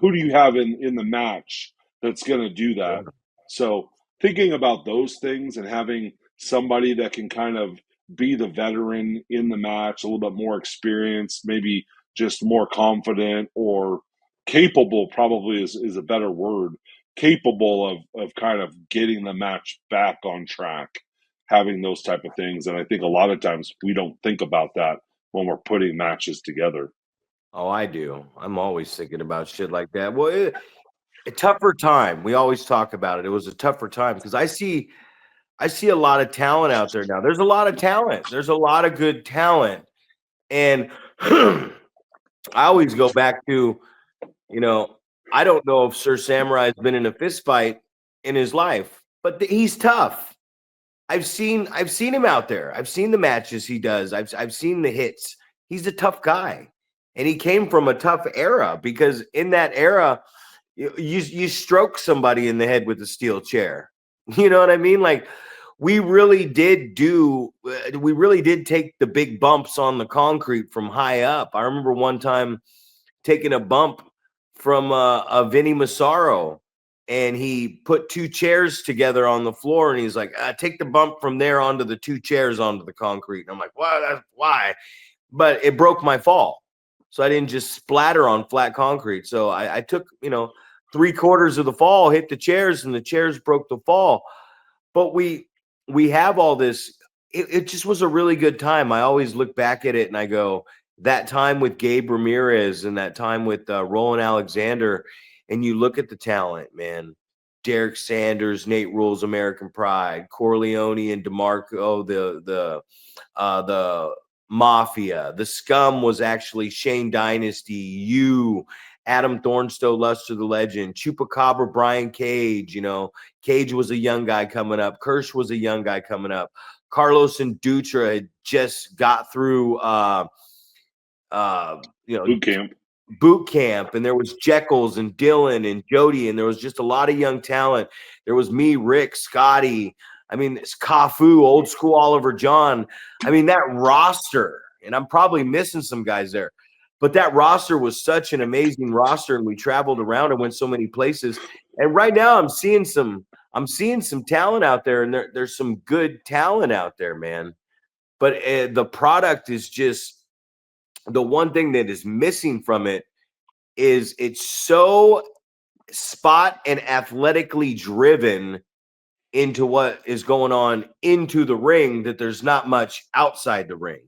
who do you have in the match that's going to do Yeah. that? So thinking about those things and having somebody that can kind of be the veteran in the match, a little bit more experienced, maybe just more confident or capable, probably is a better word, capable of kind of getting the match back on track, having those type of things. And I think a lot of times we don't think about that when we're putting matches together. Oh, I do. I'm always thinking about shit like that. Well, a tougher time. We always talk about it. It was a tougher time because I see a lot of talent out there now. There's a lot of talent. There's a lot of good talent. And I always go back to, you know, I don't know if Sir Samurai's been in a fist fight in his life, but he's tough. I've seen him out there. I've seen the matches he does. I've seen the hits. He's a tough guy. And he came from a tough era because in that era, you stroke somebody in the head with a steel chair. You know what I mean? Like we really did take the big bumps on the concrete from high up. I remember one time taking a bump from a Vinny Massaro, and he put two chairs together on the floor, and he's like, take the bump from there onto the two chairs onto the concrete. And I'm like, why? Why? But it broke my fall. So I didn't just splatter on flat concrete. So I took, 3/4 of the fall, hit the chairs, and the chairs broke the fall. But we have all this. It just was a really good time. I always look back at it and I go, that time with Gabe Ramirez and that time with Roland Alexander, and you look at the talent, man. Derek Sanders, Nate Rules, American Pride, Corleone and DeMarco, the Mafia. The Scum was actually Shane Dynasty, you, Adam Thornstowe, Luster the Legend, Chupacabra, Brian Cage. Cage was a young guy coming up. Kirsch was a young guy coming up. Carlos and Dutra had just got through, Boot camp. boot camp, and there was Jekyll's and Dylan and Jody, and there was just a lot of young talent. There was me, Rick, Scotty. I mean, it's Kafu, old school Oliver John. I mean, that roster, and I'm probably missing some guys there, but that roster was such an amazing roster, and we traveled around and went so many places. And right now, I'm seeing some talent out there, and there's some good talent out there, man. But the product is just the one thing that is missing from it is it's so spot and athletically driven into what is going on into the ring that there's not much outside the ring.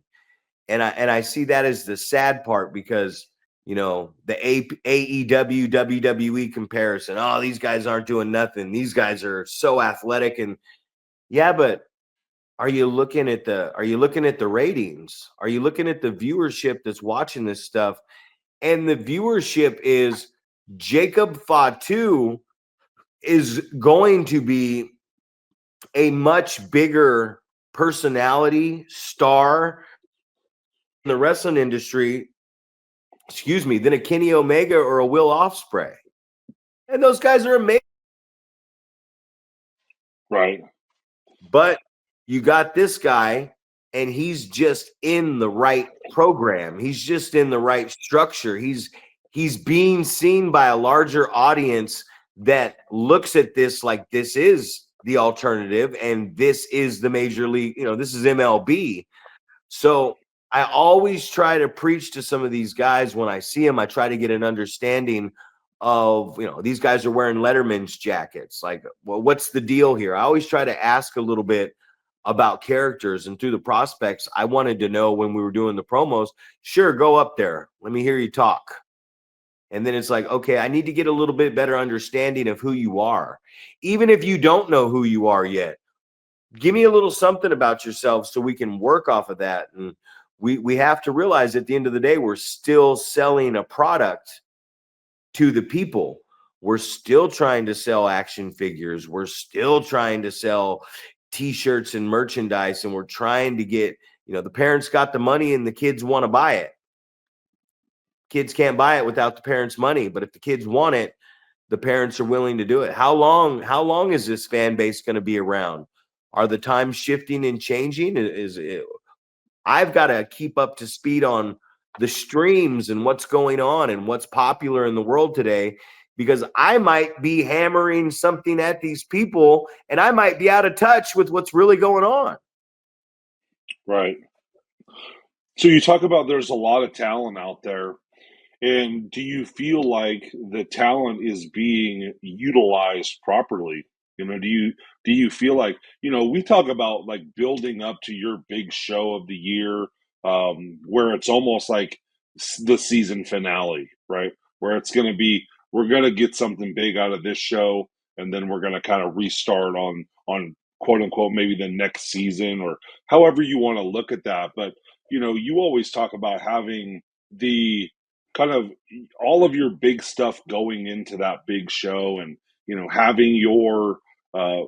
And I see that as the sad part because the AEW WWE comparison. Oh, these guys aren't doing nothing. These guys are so athletic. And yeah, but are you looking at the ratings? Are you looking at the viewership that's watching this stuff? And the viewership is Jacob Fatu is going to be a much bigger personality star in the wrestling industry, than a Kenny Omega or a Will Ospreay. And those guys are amazing. Right. But you got this guy, and he's just in the right program. He's just in the right structure. He's being seen by a larger audience that looks at this like this is the alternative and this is the major league, this is MLB. So I always try to preach to some of these guys when I see them. I try to get an understanding of, these guys are wearing Letterman's jackets. Like, well, what's the deal here? I always try to ask a little bit about characters, and through the prospects, I wanted to know when we were doing the promos, sure, go up there. Let me hear you talk. And then it's like, okay, I need to get a little bit better understanding of who you are. Even if you don't know who you are yet, give me a little something about yourself so we can work off of that. And we have to realize at the end of the day, we're still selling a product to the people. We're still trying to sell action figures. We're still trying to sell t-shirts and merchandise, and we're trying to get, the parents got the money and the kids want to buy it. Kids can't buy it without the parents' money, but if the kids want it, the parents are willing to do it. How long is this fan base going to be around? Are the times shifting and changing? Is it, I've got to keep up to speed on the streams and what's going on and what's popular in the world today, because I might be hammering something at these people and I might be out of touch with what's really going on. Right. So you talk about there's a lot of talent out there. And do you feel like the talent is being utilized properly? Do you feel like, we talk about like building up to your big show of the year, where it's almost like the season finale, right? Where it's going to be, we're going to get something big out of this show, and then we're going to kind of restart on quote unquote maybe the next season, or however you want to look at that. But you always talk about having the kind of all of your big stuff going into that big show, and having uh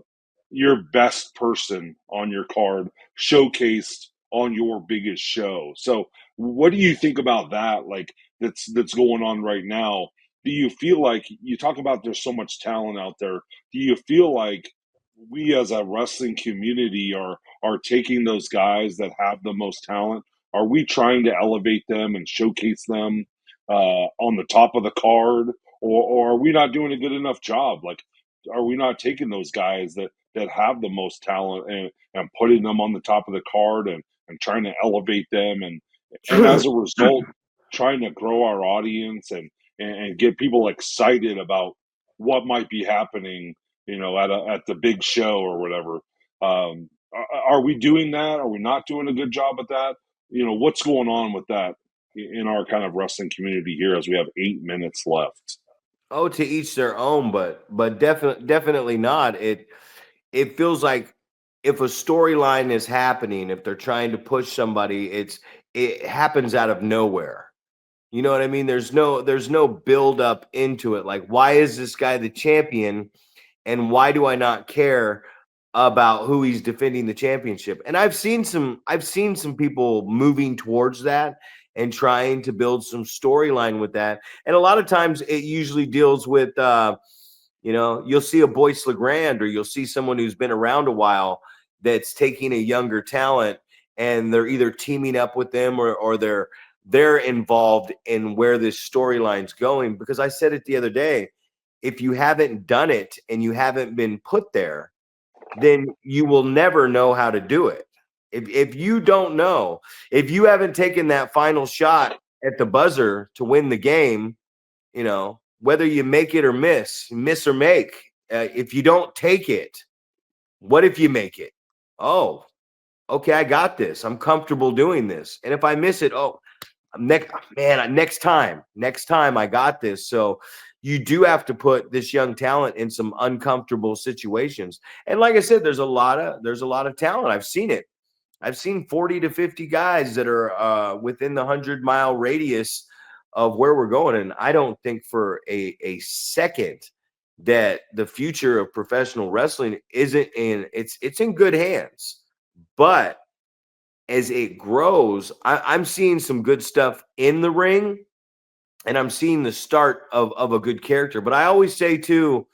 your best person on your card showcased on your biggest show. So what do you think about that, like, that's going on right now? Do you feel like, you talk about there's so much talent out there, do you feel like we as a wrestling community are taking those guys that have the most talent, are we trying to elevate them and showcase them on the top of the card, or are we not doing a good enough job? Like, are we not taking those guys that have the most talent, and putting them on the top of the card, and trying to elevate them, and as a result, trying to grow our audience, and get people excited about what might be happening, at the big show or whatever? Are we doing that? Are we not doing a good job at that? What's going on with that in our kind of wrestling community here, as we have 8 minutes left? Oh, to each their own, but definitely not. It feels like if a storyline is happening, if they're trying to push somebody, it happens out of nowhere. You know what I mean? There's no build up into it. Like, why is this guy the champion, and why do I not care about who he's defending the championship? And I've seen some people moving towards that and trying to build some storyline with that. And a lot of times it usually deals with you'll see a Boyce LeGrand, or you'll see someone who's been around a while that's taking a younger talent, and they're either teaming up with them, or they're involved in where this storyline's going. Because I said it the other day, if you haven't done it and you haven't been put there, then you will never know how to do it. If you don't know, if you haven't taken that final shot at the buzzer to win the game, whether you make it or miss or make, if you don't take it, what if you make it? Oh, okay, I got this. I'm comfortable doing this. And if I miss it, oh, next time I got this. So you do have to put this young talent in some uncomfortable situations. And like I said, there's a lot of talent. I've seen it. I've seen 40 to 50 guys that are within the 100-mile radius of where we're going. And I don't think for a second that the future of professional wrestling isn't in it's in good hands. But as it grows, I'm seeing some good stuff in the ring, and I'm seeing the start of a good character. But I always say too,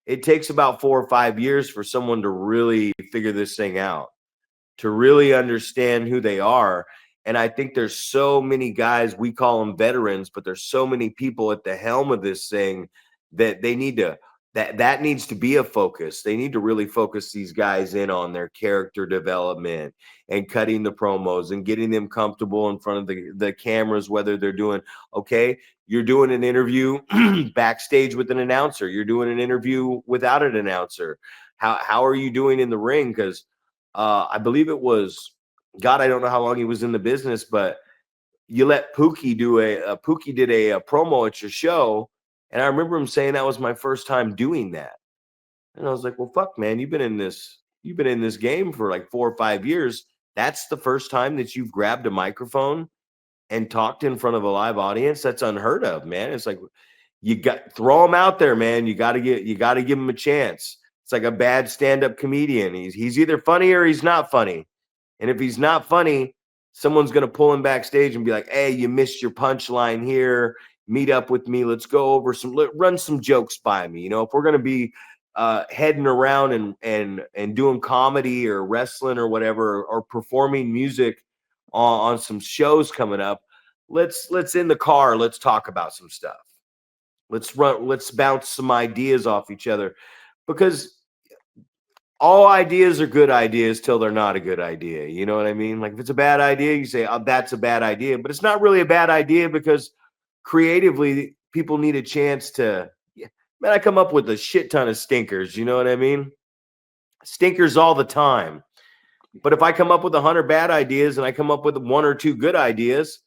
it takes about 4 or 5 years for someone to really figure this thing out, to really understand who they are. And I think there's so many guys, we call them veterans, but there's so many people at the helm of this thing that they need to that needs to be a focus. They need to really focus these guys in on their character development and cutting the promos and getting them comfortable in front of the cameras, whether they're doing okay, you're doing an interview backstage with an announcer, you're doing an interview without an announcer. How are you doing in the ring? Because I believe it was, God, I don't know how long he was in the business, but you let Pookie do Pookie did a promo at your show, and I remember him saying that was my first time doing that, and I was like, well, fuck, man, you've been in this game for like 4 or 5 years. That's the first time that you've grabbed a microphone and talked in front of a live audience. That's unheard of, man. It's like, you got throw him out there, man. You got to give him a chance. It's like a bad stand-up comedian. He's either funny or he's not funny. And if he's not funny, someone's going to pull him backstage and be like, hey, you missed your punchline here. Meet up with me. Let's go over run some jokes by me. If we're going to be heading around and doing comedy or wrestling or whatever, or performing music on some shows coming up, let's in the car, let's talk about some stuff. Let's bounce some ideas off each other, because all ideas are good ideas till they're not a good idea. You know what I mean? Like if it's a bad idea, you say, oh, that's a bad idea, but it's not really a bad idea because creatively people need a chance to, man, I come up with a shit ton of stinkers. You know what I mean? Stinkers all the time. But if I come up with 100 bad ideas and I come up with 1 or 2 good ideas,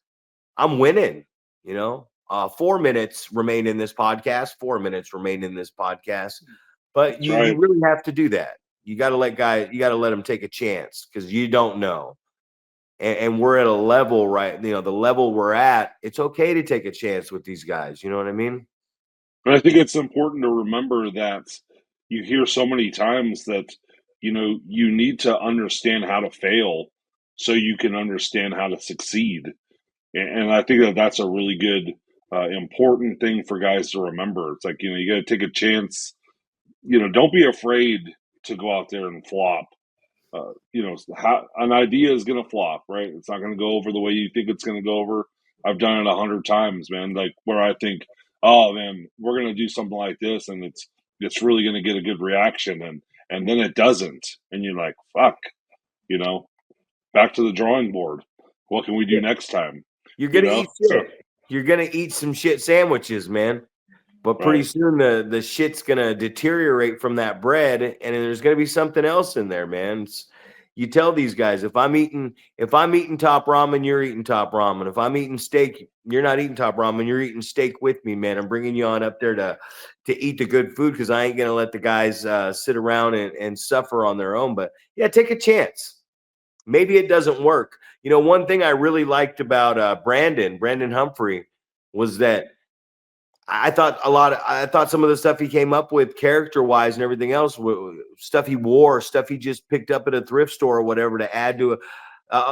I'm winning. 4 minutes remain in this podcast. 4 minutes remain in this podcast. But you really have to do that. You got to let them take a chance, because you don't know. And we're at a level, right? The level we're at, it's okay to take a chance with these guys. You know what I mean? And I think it's important to remember that you hear so many times that, you need to understand how to fail so you can understand how to succeed. And I think that that's a really good, important thing for guys to remember. It's like, you got to take a chance. Don't be afraid to go out there and flop. An idea is going to flop, right? It's not going to go over the way you think it's going to go over. I've done it 100 times, man. Like where I think, oh man, we're going to do something like this, and it's really going to get a good reaction, and then it doesn't, and you're like, fuck, back to the drawing board. What can we do next time? You're gonna eat shit. You're gonna eat some shit sandwiches, man. But pretty soon the shit's gonna deteriorate from that bread, and there's gonna be something else in there, man. You tell these guys, if I'm eating top ramen, you're eating top ramen. If I'm eating steak, you're not eating top ramen, you're eating steak with me, man. I'm bringing you on up there to eat the good food, because I ain't gonna let the guys sit around and suffer on their own. But yeah, take a chance. Maybe it doesn't work. One thing I really liked about Brandon Humphrey, was that I thought some of the stuff he came up with character-wise and everything else, stuff he wore, stuff he just picked up at a thrift store or whatever to add to it.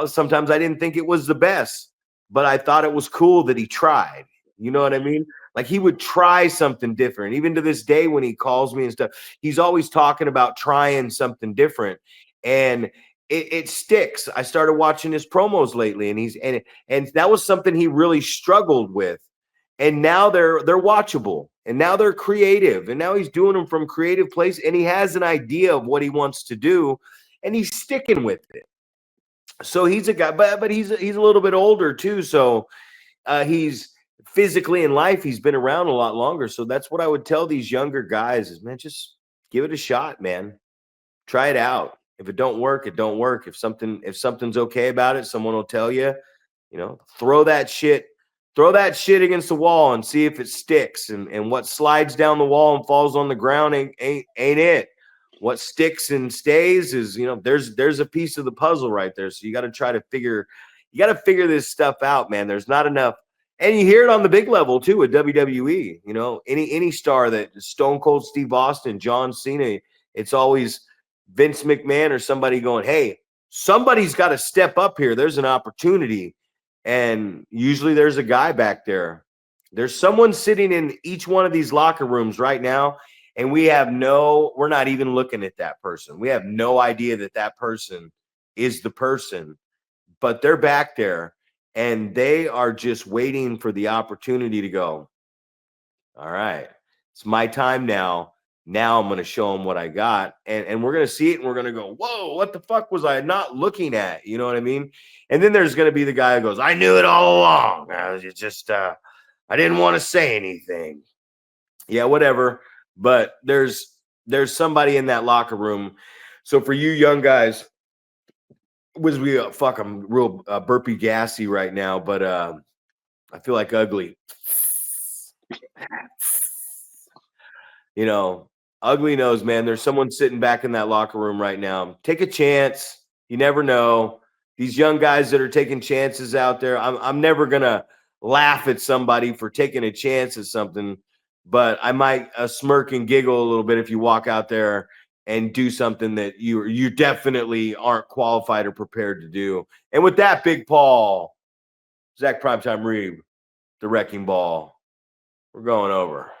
Sometimes I didn't think it was the best, but I thought it was cool that he tried. You know what I mean? Like he would try something different. Even to this day, when he calls me and stuff, he's always talking about trying something different. And it sticks. I started watching his promos lately, and that was something he really struggled with. And now they're watchable, and now they're creative, and now he's doing them from creative place, and he has an idea of what he wants to do, and he's sticking with it. So he's a guy, but he's a little bit older too. So he's physically in life, he's been around a lot longer. So that's what I would tell these younger guys is, man, just give it a shot, man. Try it out. If it don't work, it don't work. If something's okay about it, someone will tell you, throw that shit against the wall and see if it sticks. And what slides down the wall and falls on the ground ain't it. What sticks and stays is, there's a piece of the puzzle right there. So you got to figure this stuff out, man. There's not enough. And you hear it on the big level too with WWE. Any star, that Stone Cold Steve Austin, John Cena, it's always Vince McMahon or somebody going, hey, somebody's got to step up here. There's an opportunity. And usually there's a guy back there. There's someone sitting in each one of these locker rooms right now, and we're not even looking at that person. We have no idea that person is the person, but they're back there, and they are just waiting for the opportunity to go, all right, it's my time now. Now I'm going to show them what I got, and we're going to see it, and we're going to go, whoa, what the fuck was I not looking at? You know what I mean? And then there's going to be the guy who goes, I knew it all along. I didn't want to say anything. Yeah, whatever. But there's somebody in that locker room. So for you young guys, I'm real burpy gassy right now, but I feel like ugly. Ugly knows, man, there's someone sitting back in that locker room right now. Take a chance. You never know. These young guys that are taking chances out there, I'm never going to laugh at somebody for taking a chance at something, but I might smirk and giggle a little bit if you walk out there and do something that you definitely aren't qualified or prepared to do. And with that, Big Paul, Zack Primetime Reeb, the Wrecking Ball, we're going over.